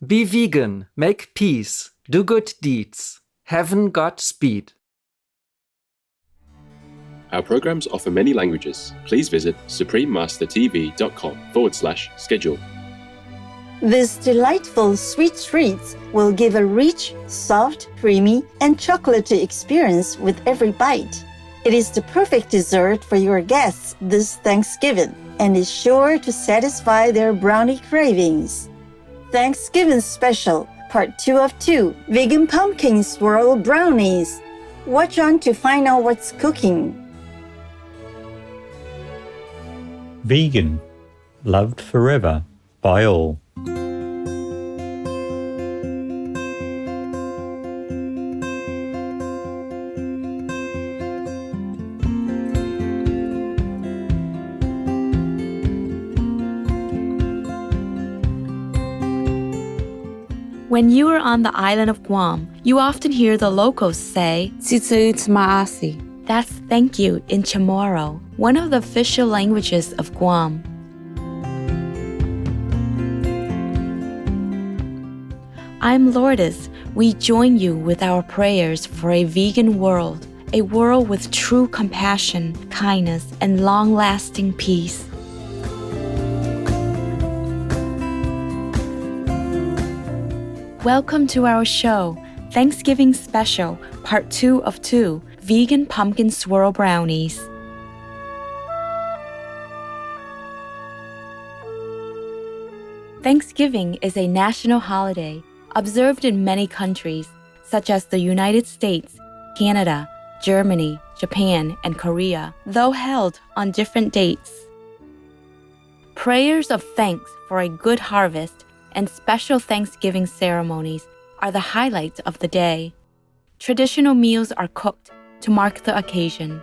Be vegan, make peace, do good deeds. Heaven God speed. Our programs offer many languages. Please visit suprememastertv.com/schedule. These delightful sweet treats will give a rich, soft, creamy, and chocolatey experience with every bite. It is the perfect dessert for your guests this Thanksgiving and is sure to satisfy their brownie cravings. Thanksgiving Special, Part 2 of 2, Vegan Pumpkin Swirl Brownies. Watch on to find out what's cooking. Vegan, loved forever by all. When you are on the island of Guam, you often hear the locals say, "Tsitsuitsmaasi." That's thank you in Chamorro, one of the official languages of Guam. I'm Lourdes. We join you with our prayers for a vegan world, a world with true compassion, kindness, and long-lasting peace. Welcome to our show, Thanksgiving Special, Part 2 of 2, Vegan Pumpkin Swirl Brownies. Thanksgiving is a national holiday observed in many countries, such as the United States, Canada, Germany, Japan, and Korea, though held on different dates. Prayers of thanks for a good harvest and special Thanksgiving ceremonies are the highlights of the day. Traditional meals are cooked to mark the occasion,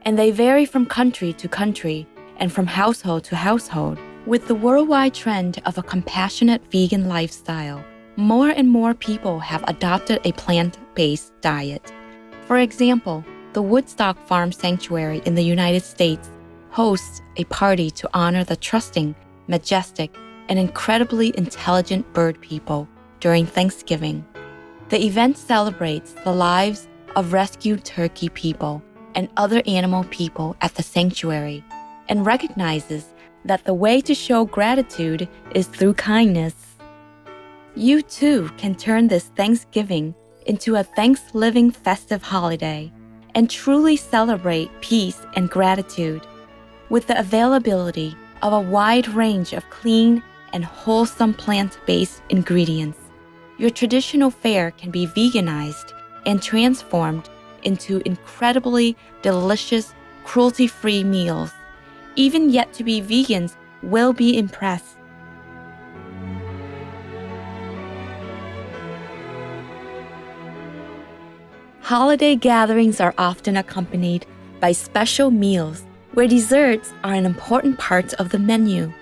and they vary from country to country and from household to household. With the worldwide trend of a compassionate vegan lifestyle, more and more people have adopted a plant-based diet. For example, the Woodstock Farm Sanctuary in the United States hosts a party to honor the trusting, majestic, and incredibly intelligent bird people during Thanksgiving. The event celebrates the lives of rescued turkey people and other animal people at the sanctuary and recognizes that the way to show gratitude is through kindness. You too can turn this Thanksgiving into a Thanksgiving festive holiday and truly celebrate peace and gratitude with the availability of a wide range of clean and wholesome plant-based ingredients. Your traditional fare can be veganized and transformed into incredibly delicious, cruelty-free meals. Even yet-to-be vegans will be impressed. Holiday gatherings are often accompanied by special meals where desserts are an important part of the menu.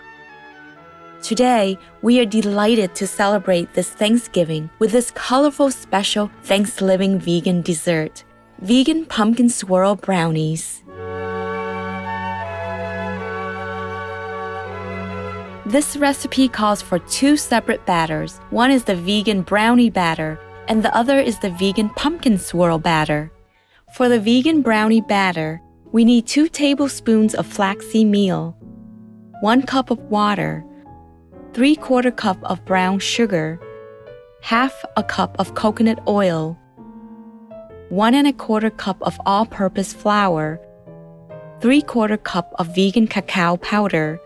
Today, we are delighted to celebrate this Thanksgiving with this colorful special Thanksgiving vegan dessert, Vegan Pumpkin Swirl Brownies. This recipe calls for two separate batters. One is the Vegan Brownie Batter, and the other is the Vegan Pumpkin Swirl Batter. For the Vegan Brownie Batter, we need 2 tablespoons of flaxseed meal, 1 cup of water, 3/4 cup of brown sugar, half a cup of coconut oil, 1 1/4 cup of all-purpose flour, 3/4 cup of vegan cacao powder,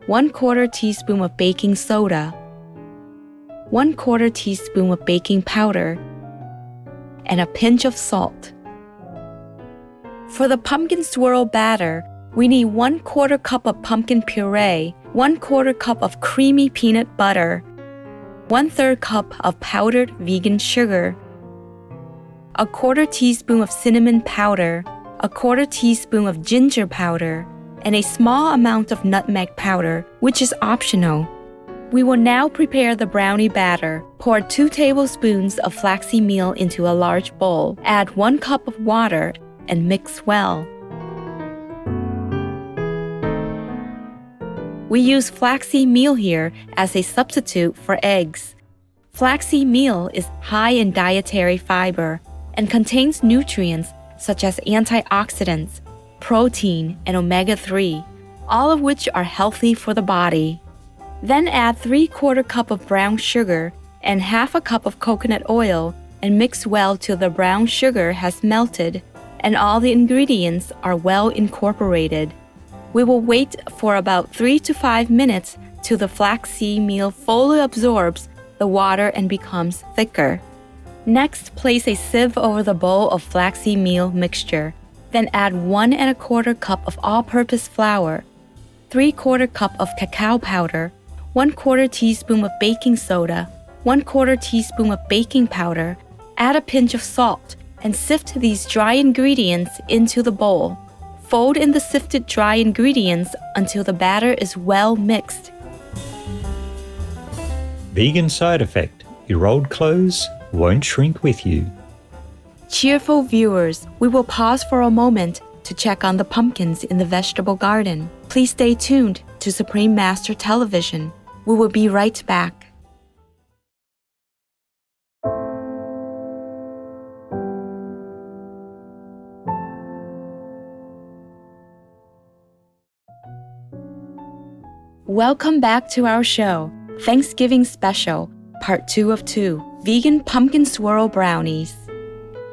1/4 teaspoon of baking soda, 1/4 teaspoon of baking powder, and a pinch of salt. For the pumpkin swirl batter, we need 1/4 cup of pumpkin puree, 1/4 cup of creamy peanut butter, 1/3 cup of powdered vegan sugar, 1/4 teaspoon of cinnamon powder, 1/4 teaspoon of ginger powder, and a small amount of nutmeg powder, which is optional. We will now prepare the brownie batter. Pour 2 tablespoons of flaxseed meal into a large bowl. Add 1 cup of water and mix well. We use flaxseed meal here as a substitute for eggs. Flaxseed meal is high in dietary fiber and contains nutrients such as antioxidants, protein, and omega-3, all of which are healthy for the body. Then add 3/4 cup of brown sugar and 1/2 cup of coconut oil and mix well till the brown sugar has melted and all the ingredients are well incorporated. We will wait for about 3 to 5 minutes till the flaxseed meal fully absorbs the water and becomes thicker. Next, place a sieve over the bowl of flaxseed meal mixture. Then add 1 1/4 cup of all-purpose flour, 3/4 cup of cacao powder, 1/4 teaspoon of baking soda, 1/4 teaspoon of baking powder, add a pinch of salt, and sift these dry ingredients into the bowl. Fold in the sifted dry ingredients until the batter is well mixed. Vegan side effect: your rolled clothes won't shrink with you. Cheerful viewers, we will pause for a moment to check on the pumpkins in the vegetable garden. Please stay tuned to Supreme Master Television. We will be right back. Welcome back to our show, Thanksgiving Special, Part 2 of 2, Vegan Pumpkin Swirl Brownies.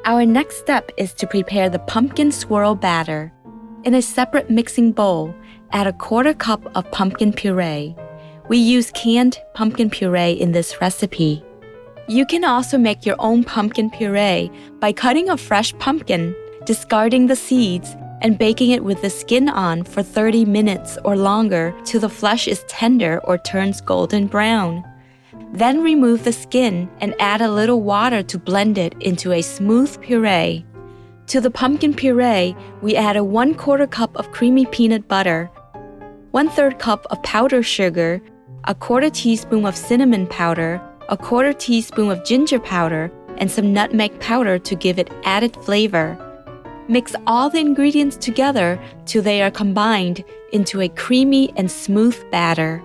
Our next step is to prepare the pumpkin swirl batter. In a separate mixing bowl, add 1/4 cup of pumpkin puree. We use canned pumpkin puree in this recipe. You can also make your own pumpkin puree by cutting a fresh pumpkin, discarding the seeds, and baking it with the skin on for 30 minutes or longer till the flesh is tender or turns golden brown. Then remove the skin and add a little water to blend it into a smooth puree. To the pumpkin puree, we add a 1/4 cup of creamy peanut butter, 1/3 cup of powdered sugar, 1/4 teaspoon of cinnamon powder, 1/4 teaspoon of ginger powder, and some nutmeg powder to give it added flavor. Mix all the ingredients together till they are combined into a creamy and smooth batter.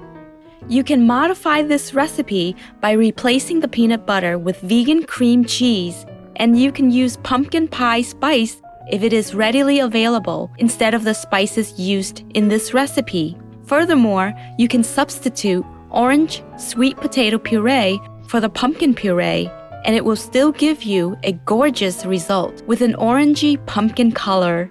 You can modify this recipe by replacing the peanut butter with vegan cream cheese, and you can use pumpkin pie spice if it is readily available instead of the spices used in this recipe. Furthermore, you can substitute orange sweet potato puree for the pumpkin puree, and it will still give you a gorgeous result with an orangey pumpkin color.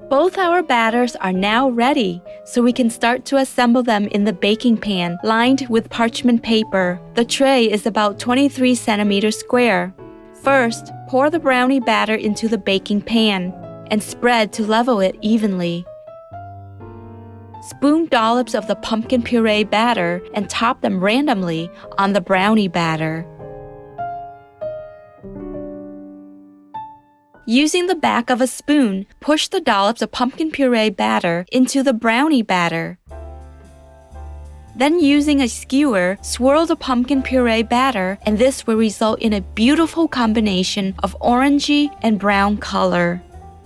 Both our batters are now ready, so we can start to assemble them in the baking pan lined with parchment paper. The tray is about 23 centimeters square. First, pour the brownie batter into the baking pan and spread to level it evenly. Spoon dollops of the pumpkin puree batter and top them randomly on the brownie batter. Using the back of a spoon, push the dollops of pumpkin puree batter into the brownie batter. Then using a skewer, swirl the pumpkin puree batter, and this will result in a beautiful combination of orangey and brown color.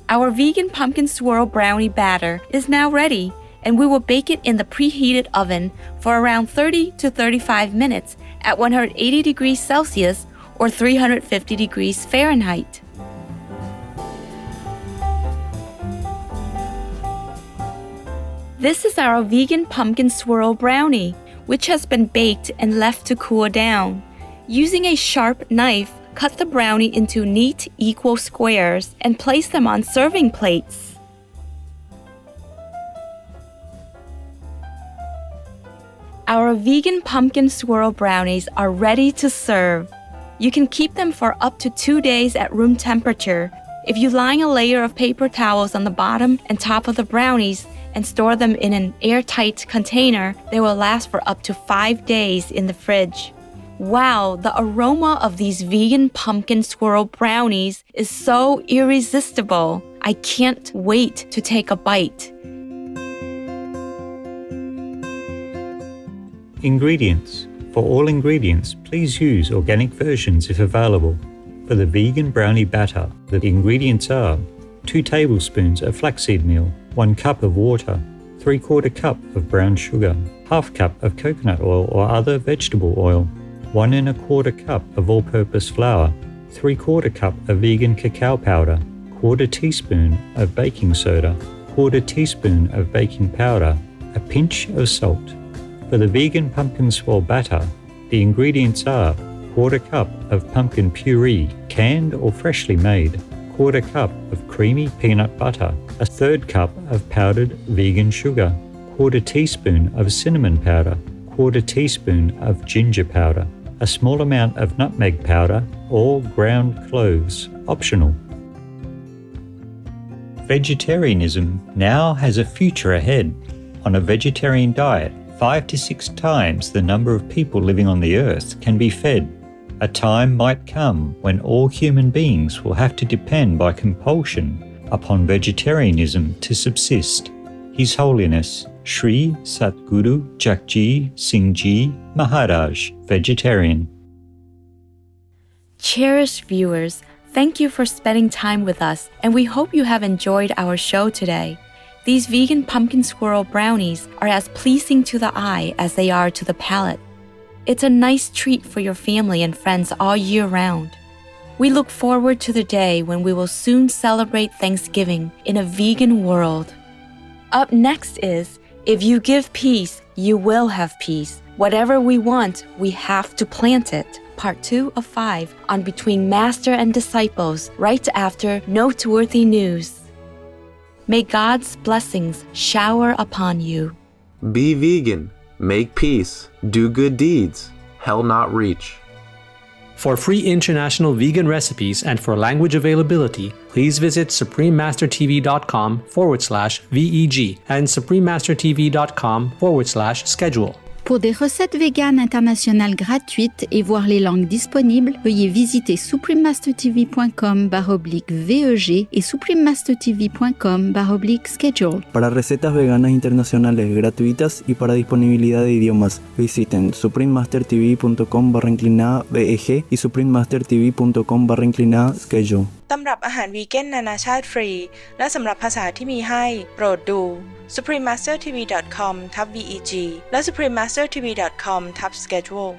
Our vegan pumpkin swirl brownie batter is now ready, and we will bake it in the preheated oven for around 30 to 35 minutes at 180 degrees Celsius or 350 degrees Fahrenheit. This is our vegan pumpkin swirl brownie, which has been baked and left to cool down. Using a sharp knife, cut the brownie into neat, equal squares and place them on serving plates. Our vegan pumpkin swirl brownies are ready to serve. You can keep them for up to 2 days at room temperature. If you line a layer of paper towels on the bottom and top of the brownies, and store them in an airtight container, they will last for up to 5 days in the fridge. Wow, the aroma of these vegan pumpkin swirl brownies is so irresistible. I can't wait to take a bite. Ingredients. For all ingredients, please use organic versions if available. For the vegan brownie batter, the ingredients are 2 tablespoons of flaxseed meal, 1 cup of water, 3/4 cup of brown sugar, 1/2 cup of coconut oil or other vegetable oil, 1 1/4 cup of all-purpose flour, 3/4 cup of vegan cacao powder, 1/4 teaspoon of baking soda, 1/4 teaspoon of baking powder, a pinch of salt. For the vegan pumpkin swirl batter, the ingredients are 1/4 cup of pumpkin puree, canned or freshly made, 1/4 cup of creamy peanut butter, a 1/3 cup of powdered vegan sugar, 1/4 teaspoon of cinnamon powder, 1/4 teaspoon of ginger powder, a small amount of nutmeg powder or ground cloves, optional. Vegetarianism now has a future ahead. On a vegetarian diet, 5 to 6 times the number of people living on the earth can be fed. A time might come when all human beings will have to depend by compulsion upon vegetarianism to subsist. His Holiness Sri Satguru Jakji Singh Ji Maharaj, vegetarian. Cherished viewers, thank you for spending time with us, and we hope you have enjoyed our show today. These vegan pumpkin swirl brownies are as pleasing to the eye as they are to the palate. It's a nice treat for your family and friends all year round. We look forward to the day when we will soon celebrate Thanksgiving in a vegan world. Up next is, if you give peace, you will have peace. Whatever we want, we have to plant it. Part 2 of 5 on Between Master and Disciples, right after Noteworthy News. May God's blessings shower upon you. Be vegan, make peace, do good deeds, hell not reach. For free international vegan recipes and for language availability, please visit suprememastertv.com/VEG and suprememastertv.com/schedule. Pour des recettes véganes internationales gratuites et voir les langues disponibles, veuillez visiter suprememastertv.com/VEG et suprememastertv.com/schedule. Para recetas veganas internacionales gratuitas y para disponibilidad de idiomas, visiten suprememastertv.com/VEG y suprememastertv.com/schedule. ตำรับอาหารวีแกนนานาชาติฟรีและสำหรับภาษาที่มีให้โปรดดู suprememastertv.com/VEG และ suprememastertv.com/schedule